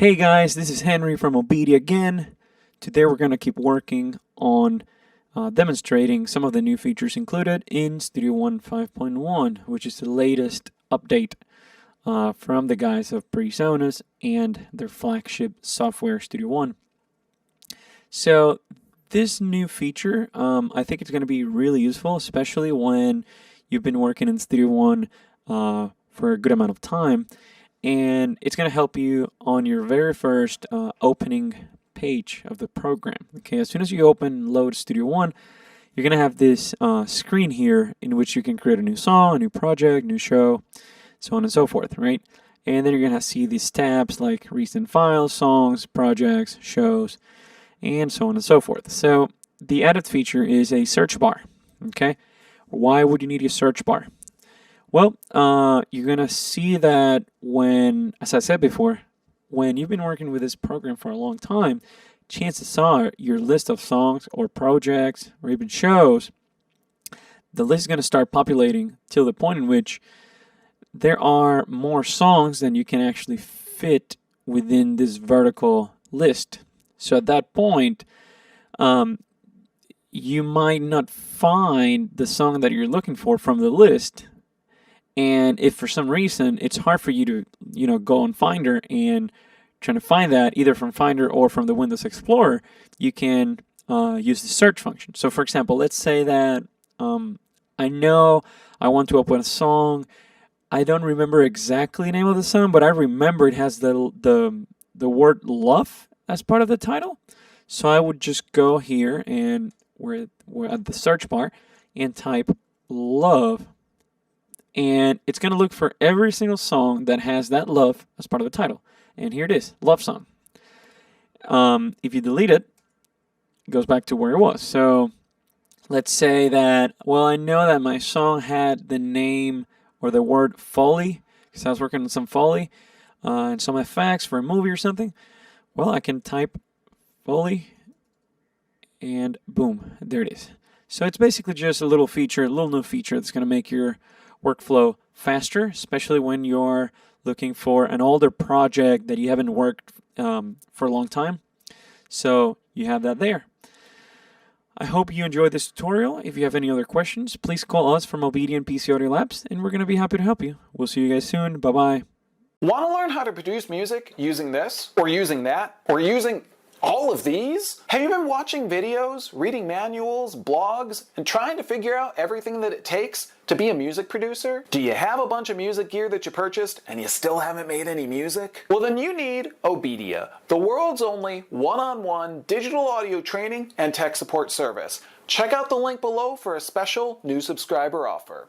Hey guys, this is Henry from OBEDIA again. Today we're going to keep working on demonstrating some of the new features included in Studio One 5.1, which is the latest update from the guys of PreSonus and their flagship software, Studio One. So this new feature, I think it's going to be really useful, especially when you've been working in Studio One for a good amount of time. And it's going to help you on your very first opening page of the program. Okay, as soon as you load Studio One, you're going to have this screen here in which you can create a new song, a new project, new show, so on and so forth, right? And then you're going to see these tabs like recent files, songs, projects, shows, and so on and so forth. So the added feature is a search bar. Okay, why would you need a search bar? Well, you're going to see that when, as I said before, when you've been working with this program for a long time, chances are your list of songs or projects or even shows, the list is going to start populating till the point in which there are more songs than you can actually fit within this vertical list. So at that point, you might not find the song that you're looking for from the list. And if for some reason it's hard for you to, go on Finder and trying to find that either from Finder or from the Windows Explorer, you can use the search function. So for example, let's say that I know I want to open a song. I don't remember exactly the name of the song, but I remember it has the word love as part of the title. So I would just go here and we're at the search bar and type love. And it's going to look for every single song that has that love as part of the title. And here it is, love song. If you delete it, it goes back to where it was. So let's say that, well, I know that my song had the name or the word Foley, because I was working on some Foley and some effects for a movie or something. Well, I can type Foley and boom, there it is. So it's basically just a little new feature that's going to make your workflow faster, especially when you're looking for an older project that you haven't worked for a long time. So you have that there. I hope you enjoyed this tutorial. If you have any other questions, please call us from OBEDIA and pcaudiolabs, and we're going to be happy to help you. We'll see you guys soon. Bye-bye. Want to learn how to produce music using this, or using that, or using all of these? Have you been watching videos, reading manuals, blogs, and trying to figure out everything that it takes to be a music producer? Do you have a bunch of music gear that you purchased and you still haven't made any music? Well, then you need OBEDIA, the world's only one-on-one digital audio training and tech support service. Check out the link below for a special new subscriber offer.